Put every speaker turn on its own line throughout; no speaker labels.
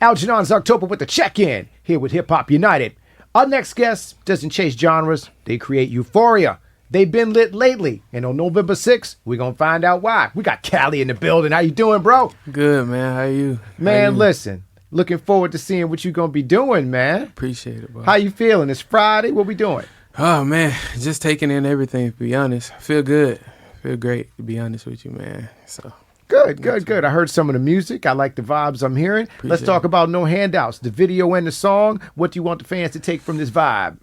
Algernon's October with the check-in, here with Hip Hop United. Our next guest doesn't chase genres, they create euphoria. They've been lit lately, and on November 6th, we're going to find out why. We got Cali in the building. How you doing, bro?
Good, man. How you?
Man, listen, looking forward to seeing what you're going to be doing, man.
Appreciate it, bro.
How you feeling? It's Friday. What we doing?
Oh, man, just taking in everything, to be honest. I feel good. I feel great, to be honest with you, man. So
Good. I heard some of the music. I like the vibes I'm hearing. Let's talk about No Handouts, the video and the song. What do you want the fans to take from this vibe?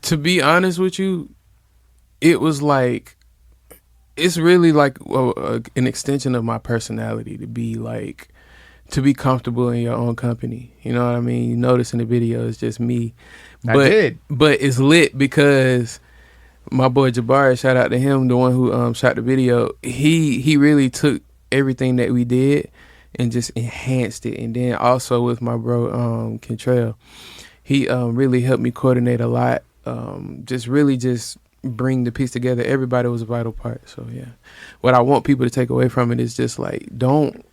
To be honest with you, it was like, it's really like an extension of my personality to be comfortable in your own company. You know what I mean? You notice in the video, it's just me.
I did.
But it's lit because my boy Jabari, shout out to him, the one who shot the video, he really took everything that we did and just enhanced it. And then also with my bro Kentrell, he really helped me coordinate a lot. Just bring the piece together. Everybody was a vital part. So yeah, what I want people to take away from it is just like, don't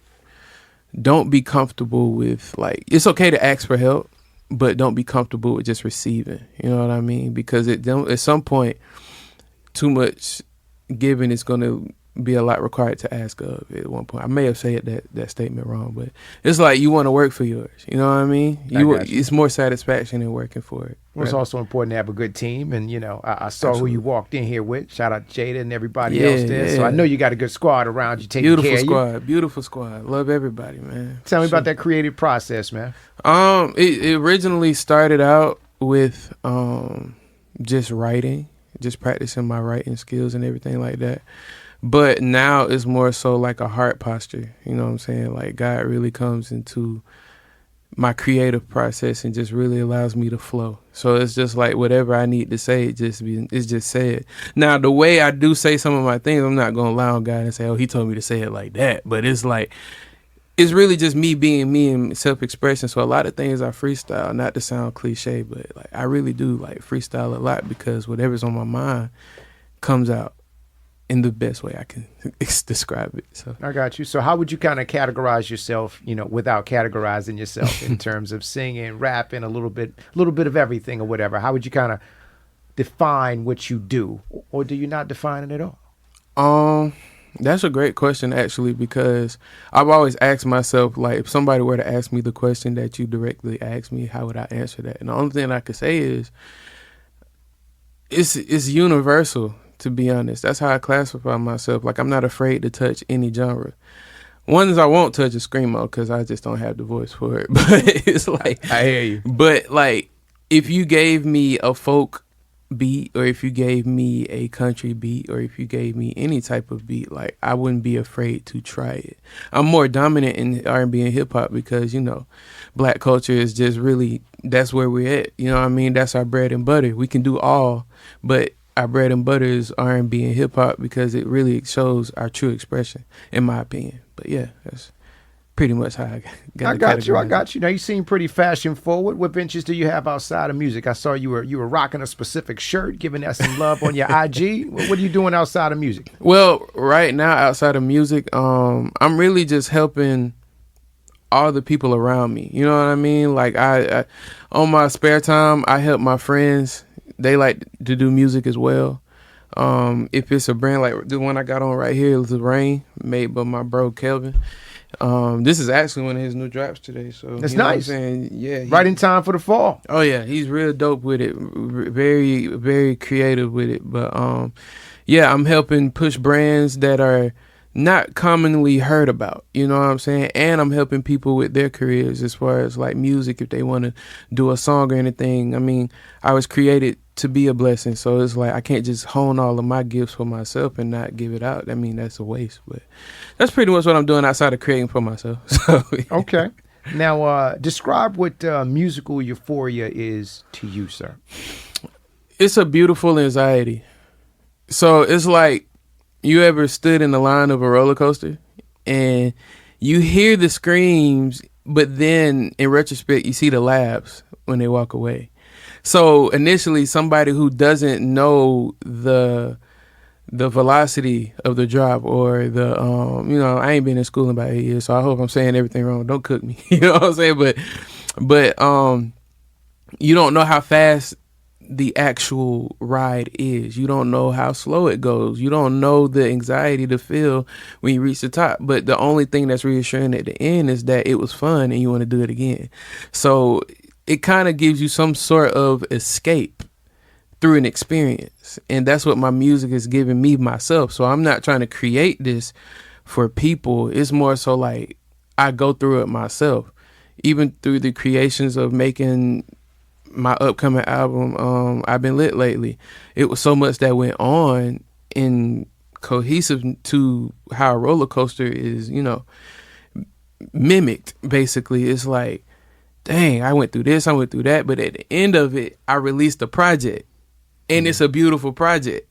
be comfortable with, like, it's okay to ask for help, but don't be comfortable with just receiving. You know what I mean? Because at some point, too much giving is going to be a lot required to ask of at one point. I may have said that statement wrong, but it's like you want to work for yours. You know what I mean? It's more satisfaction in working for it.
Well, it's also important to have a good team, and I saw
Absolutely.
who you walked in here with. Shout out to Jada and everybody else there. Yeah. So I know you got a good squad around you taking care of you.
Beautiful squad. Love everybody, man.
Tell me about that creative process, man.
It originally started out with just writing, just practicing my writing skills and everything like that. But now it's more so like a heart posture. You know what I'm saying? Like God really comes into my creative process and just really allows me to flow. So it's just like whatever I need to say, it's just said. Now, the way I do say some of my things, I'm not going to lie on God and say, oh, he told me to say it like that. But it's like, it's really just me being me and self-expression. So a lot of things I freestyle, not to sound cliche, but like I really do like freestyle a lot because whatever's on my mind comes out in the best way I can describe it. So
I got you. So how would you kind of categorize yourself, without categorizing yourself in terms of singing, rapping, a little bit of everything or whatever? How would you kind of define what you do, or do you not define it at all?
That's a great question, actually, because I've always asked myself, like, if somebody were to ask me the question that you directly asked me, how would I answer that? And the only thing I could say is it's universal. To be honest, that's how I classify myself. Like, I'm not afraid to touch any genre. Ones I won't touch is screamo because I just don't have the voice for it. But it's like,
I hear you.
But like, if you gave me a folk beat, or if you gave me a country beat, or if you gave me any type of beat, like, I wouldn't be afraid to try it. I'm more dominant in R&B and hip hop because Black culture is just really, that's where we're at. You know what I mean? That's our bread and butter. We can do all, but our bread and butter is R&B and hip hop because it really shows our true expression, in my opinion. But yeah, that's pretty much how I got
I got you. Now, you seem pretty fashion forward. What ventures do you have outside of music? I saw you were rocking a specific shirt, giving that some love on your IG. What are you doing outside of music?
Well, right now, outside of music, I'm really just helping all the people around me. You know what I mean? Like, I on my spare time, I help my friends. They like to do music as well. If it's a brand like the one I got on right here, The Rain, made by my bro Kelvin. This is actually one of his new drops today. So
that's nice.
Yeah,
right in time for the fall.
Oh yeah, he's real dope with it. Very, very creative with it. But yeah, I'm helping push brands that are not commonly heard about, you know what I'm saying? And I'm helping people with their careers as far as like music, if they want to do a song or anything. I mean, I was created to be a blessing, so it's like I can't just hone all of my gifts for myself and not give it out. I mean, that's a waste, but that's pretty much what I'm doing outside of creating for myself. So,
okay. Now, describe what musical euphoria is to you, sir.
It's a beautiful anxiety. So it's like, you ever stood in the line of a roller coaster and you hear the screams, but then in retrospect, you see the laughs when they walk away. So initially, somebody who doesn't know the the velocity of the drop, or the I ain't been in school in about 8 years, so I hope I'm saying everything wrong. Don't cook me. You know what I'm saying? But you don't know how fast the actual ride is. You don't know how slow it goes. You don't know the anxiety to feel when you reach the top. But the only thing that's reassuring at the end is that it was fun and you want to do it again. So it kind of gives you some sort of escape through an experience. And that's what my music is giving me myself. So I'm not trying to create this for people. It's more so like I go through it myself. Even through the creations of making my upcoming album, I've Been Lit Lately. It was so much that went on in cohesive to how a roller coaster is, mimicked. Basically, it's like, dang, I went through this, I went through that, but at the end of it, I released a project, and it's a beautiful project.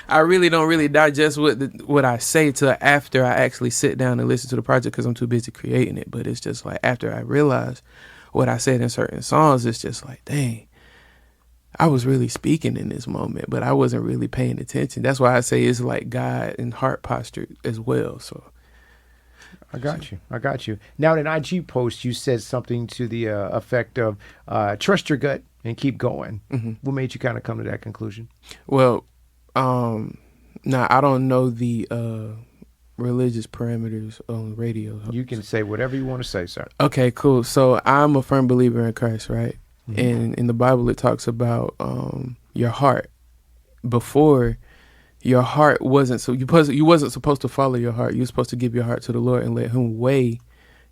I really don't digest what I say till after I actually sit down and listen to the project, because I'm too busy creating it. But it's just like after I realize what I said in certain songs, it's just like, dang, I was really speaking in this moment, but I wasn't really paying attention. That's why I say it's like God and heart posture as well. So
I got you. Now, in an IG post, you said something to the effect of trust your gut and keep going. Mm-hmm. What made you kind of come to that conclusion?
Well, now I don't know the religious parameters on radio.
You can say whatever you want to say, sir.
Okay, cool. So I'm a firm believer in Christ, right? Mm-hmm. And in the Bible, it talks about your heart. Before, your heart wasn't you wasn't supposed to follow your heart. You were supposed to give your heart to the Lord and let Him weigh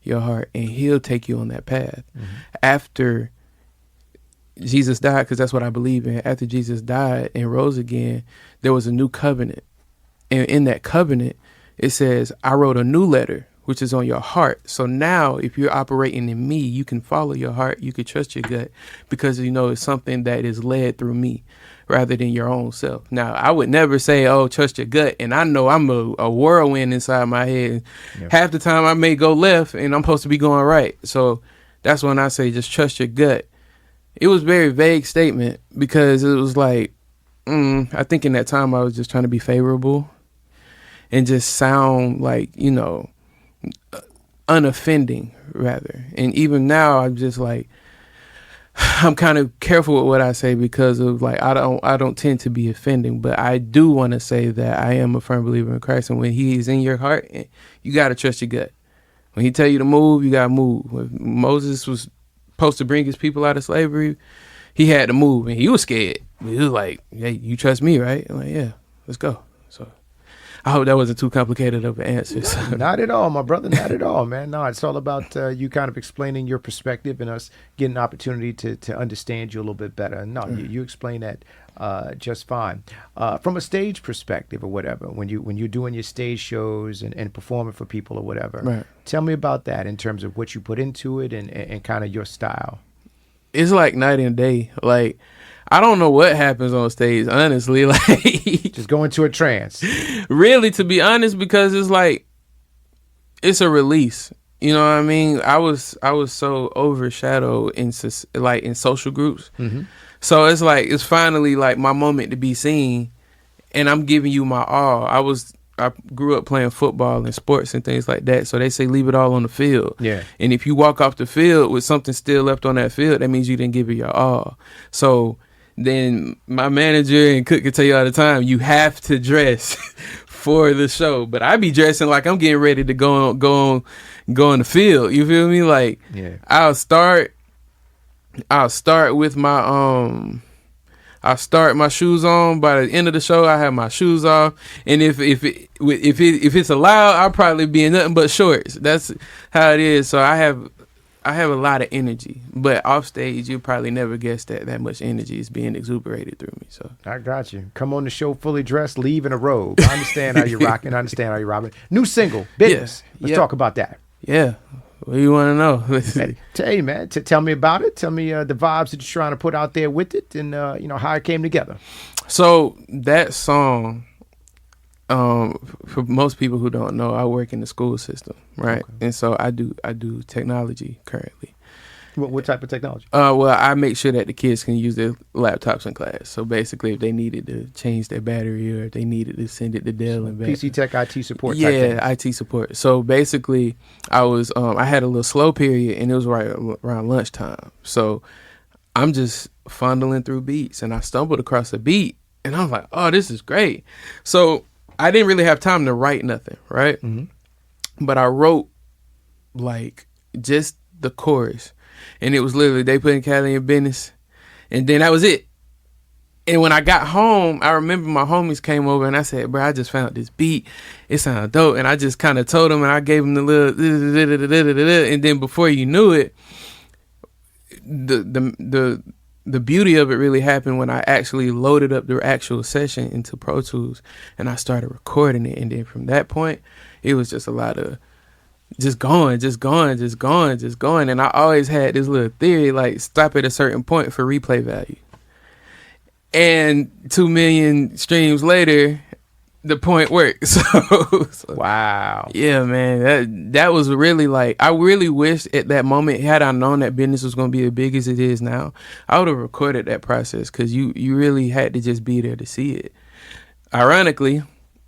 your heart, and He'll take you on that path. Mm-hmm. After Jesus died, because that's what I believe in. After Jesus died and rose again, there was a new covenant, and in that covenant, it says, I wrote a new letter, which is on your heart. So now if you're operating in me, you can follow your heart. You can trust your gut, because, it's something that is led through me rather than your own self. Now, I would never say, oh, trust your gut. And I know I'm a whirlwind inside my head. Yep. Half the time I may go left and I'm supposed to be going right. So that's when I say just trust your gut. It was a very vague statement, because it was like, I think in that time I was just trying to be favorable and just sound like, unoffending rather. And even now I'm just like, I'm kind of careful with what I say, because of like, I don't tend to be offending, but I do want to say that I am a firm believer in Christ. And when He is in your heart, you got to trust your gut. When He tell you to move, you got to move. When Moses was supposed to bring his people out of slavery, he had to move, and he was scared. He was like, hey, you trust me, right? I'm like, yeah, let's go. So I hope that wasn't too complicated of an answer. So.
Not at all, my brother. Not at all, man. No, it's all about you kind of explaining your perspective and us getting an opportunity to understand you a little bit better. No, you explain that just fine. From a stage perspective or whatever, when you're doing your stage shows and performing for people or whatever,
right.
Tell me about that in terms of what you put into it and kind of your style.
It's like night and day. Like, I don't know what happens on stage, honestly. Like,
just go into a trance.
Really, to be honest, because it's like, it's a release. You know what I mean? I was so overshadowed in social groups. Mm-hmm. So it's like, it's finally like my moment to be seen, and I'm giving you my all. I grew up playing football and sports and things like that. So they say leave it all on the field.
Yeah.
And if you walk off the field with something still left on that field, that means you didn't give it your all. So then my manager and Cook can tell you all the time, you have to dress for the show. But I be dressing like I'm getting ready to go on the field. You feel me? Like,
yeah.
I'll start with my I start my shoes on. By the end of the show, I have my shoes off, and if it's allowed, I'll probably be in nothing but shorts. That's how it is. So I have a lot of energy, but off stage, you'll probably never guess that much energy is being exuberated through me. So
I got you. Come on the show fully dressed, leave in a robe. I understand how you're rocking. I understand how you're robbing. New single, Business.
Yeah.
Let's talk about that.
Yeah. What do you want to know?
Hey, man, tell me about it. Tell me the vibes that you're trying to put out there with it, and how it came together.
So that song, for most people who don't know, I work in the school system, right? Okay. And so I do technology currently,
What type of technology?
Well, I make sure that the kids can use their laptops in class. So basically, if they needed to change their battery or if they needed to send it to Dell and back.
PC Tech IT support.
Yeah,
type things.
IT support. So basically, I had a little slow period, and it was right around lunchtime. So I'm just fondling through beats, and I stumbled across a beat, and I was like, "Oh, this is great." So I didn't really have time to write nothing, right?
Mm-hmm.
But I wrote like just the chorus, and it was literally they put in Cali in business, and then that was it. And when I got home, I remember my homies came over and I said, "Bro, I just found this beat. It sounded dope." And I just kind of told them, and I gave them the little, and then before you knew it, the beauty of it really happened when I actually loaded up the actual session into Pro Tools and I started recording it. And then from that point, it was just a lot of just going. And I always had this little theory, like stop at a certain point for replay value. And 2 million streams later, the point worked. So
Wow.
yeah, man, that was really like, I really wish at that moment, had I known that business was going to be as big as it is now, I would have recorded that process, because you really had to just be there to see it. Ironically,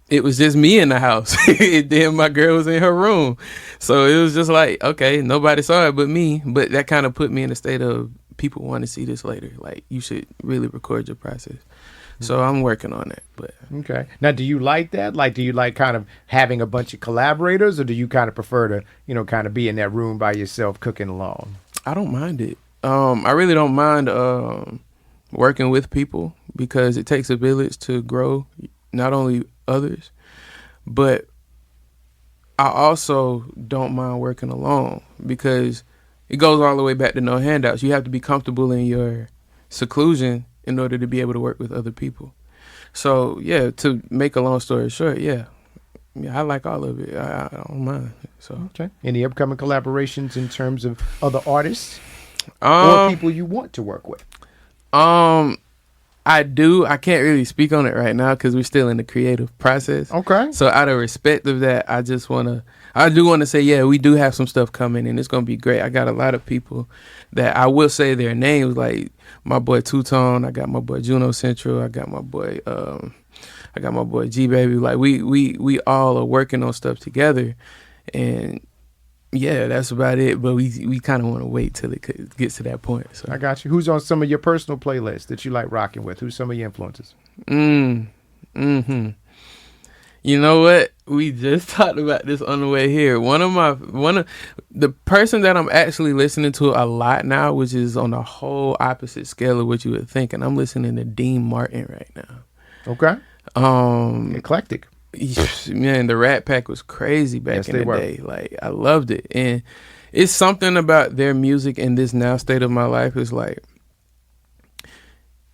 it was just me in the house. And then my girl was in her room. So it was just like, okay, nobody saw it but me. But that kind of put me in a state of, people want to see this later. Like, you should really record your process. So I'm working on it. But
Okay. Now, do you like that? Like, do you like kind of having a bunch of collaborators, or do you kind of prefer to, kind of be in that room by yourself cooking alone?
I don't mind it. I really don't mind working with people, because it takes a village to grow not only others, but I also don't mind working alone, because it goes all the way back to no handouts. You have to be comfortable in your seclusion in order to be able to work with other people. So yeah, to make a long story short, yeah, I like all of it. I don't mind. So
Okay. Any upcoming collaborations in terms of other artists or people you want to work with?
I do. I can't really speak on it right now because we're still in the creative process.
Okay.
So out of respect of that, I do want to say, yeah, we do have some stuff coming, and it's going to be great. I got a lot of people that I will say their names, like my boy Two Tone. I got my boy Juno Central. I got my boy G Baby. Like we all are working on stuff together, and yeah, that's about it. But we kind of want to wait till it gets to that point. So
I got you. Who's on some of your personal playlists that you like rocking with? Who's some of your influences?
You know what? We just talked about this on the way here. One of the person that I'm actually listening to a lot now, which is on a whole opposite scale of what you would think, and I'm listening to Dean Martin right now.
Okay. Eclectic.
Man, the Rat Pack was crazy back in the day. Like, I loved it. And it's something about their music in this now state of my life is like,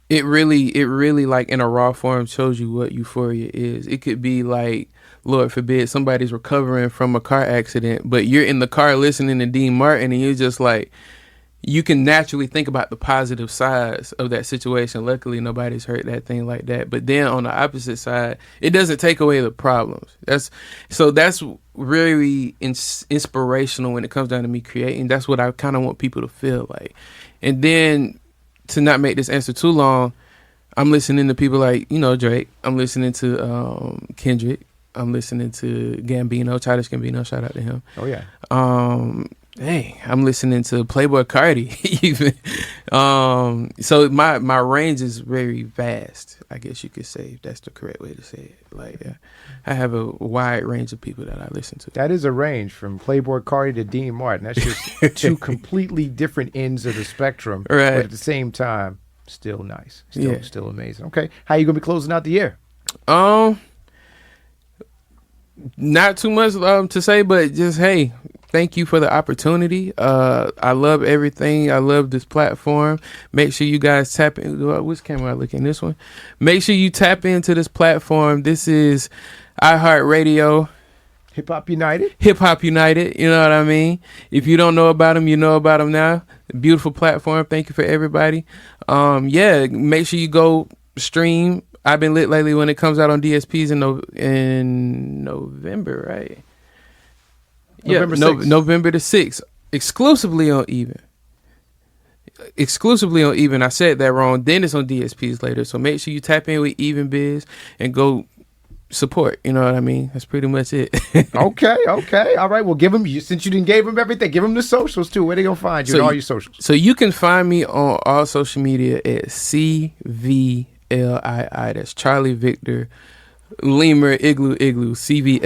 it really like in a raw form shows you what euphoria is. It could be like, Lord forbid, somebody's recovering from a car accident, but you're in the car listening to Dean Martin, and you're just like, you can naturally think about the positive sides of that situation. Luckily, nobody's hurt that thing like that. But then on the opposite side, it doesn't take away the problems. That's really inspirational when it comes down to me creating. That's what I kind of want people to feel like. And then, to not make this answer too long, I'm listening to people like, Drake. I'm listening to Kendrick. I'm listening to Gambino, Childish Gambino. Shout out to him.
Oh, yeah.
I'm listening to Playboi Carti even. So my range is very vast, I guess you could say, if that's the correct way to say it. Like, I have a wide range of people that I listen to.
That is a range from Playboi Carti to Dean Martin. That's just two completely different ends of the spectrum.
Right.
But at the same time, still nice. Still amazing. Okay. How you going to be closing out the year?
Not too much to say, but just, hey, thank you for the opportunity. I love everything. I love this platform. Make sure you guys tap in. Which camera I look in? This one. Make sure you tap into this platform. This is iHeartRadio.
Hip Hop United.
Hip Hop United. You know what I mean? If you don't know about them, you know about them now. Beautiful platform. Thank you for everybody. Make sure you go stream. I've been lit lately when it comes out on DSPs in November, right?
November 6th.
November the 6th, exclusively on Even. exclusively on Even. I said that wrong. Then it's on DSPs later. So make sure you tap in with Even Biz and go support. You know what I mean? That's pretty much it.
Okay. All right. Well, give them, since you didn't gave them everything, give them the socials too. Where they going to find you on all your socials?
So you can find me on all social media at Cvlii. That's Charlie Victor Lemur Igloo Cvlii.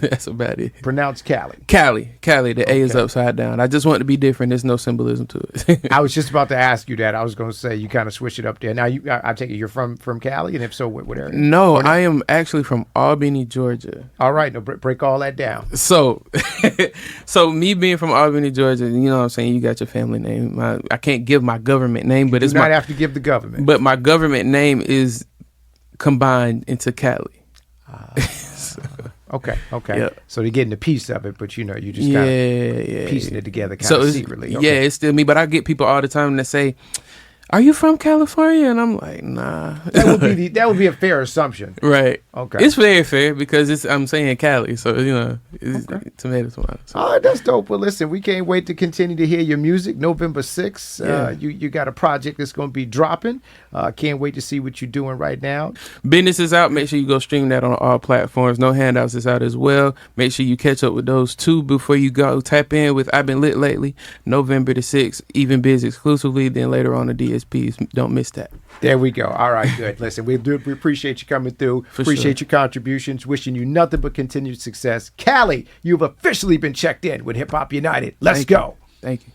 That's about it.
Pronounced Cali.
Cali. The A is upside down. I just want it to be different. There's no symbolism to it.
I was just about to ask you that. I was going to say you kind of switch it up there. Now I take it you're from Cali, and if so, what area?
No, I am actually from Albany, Georgia.
All right, no, break all that down.
So, me being from Albany, Georgia, you know what I'm saying. You got your family name. I can't give my government name, but
you do not have to give the government.
But my government name is combined into Cali.
Okay.
Yep.
So they're getting a piece of it, but you just kind of piecing it together kind of secretly. Okay.
Yeah, it's still me, but I get people all the time that say, "Are you from California?" And I'm like, "Nah."
That would be a fair assumption.
Right.
Okay.
It's very fair because I'm saying Cali, so it's tomato. So.
All right, that's dope. Well, listen, we can't wait to continue to hear your music. November 6th, you got a project that's going to be dropping. Can't wait to see what you're doing right now.
Business is out. Make sure you go stream that on all platforms. No Handouts is out as well. Make sure you catch up with those two before you go. Tap in with I've Been Lit Lately, November the 6th, Even Biz exclusively. Then later on the DSPs. Don't miss that.
There we go. All right, good. Listen, we appreciate you coming through. Appreciate your contributions. Wishing you nothing but continued success. Cali, you've officially been checked in with Hip Hop United. Let's go.
Thank you.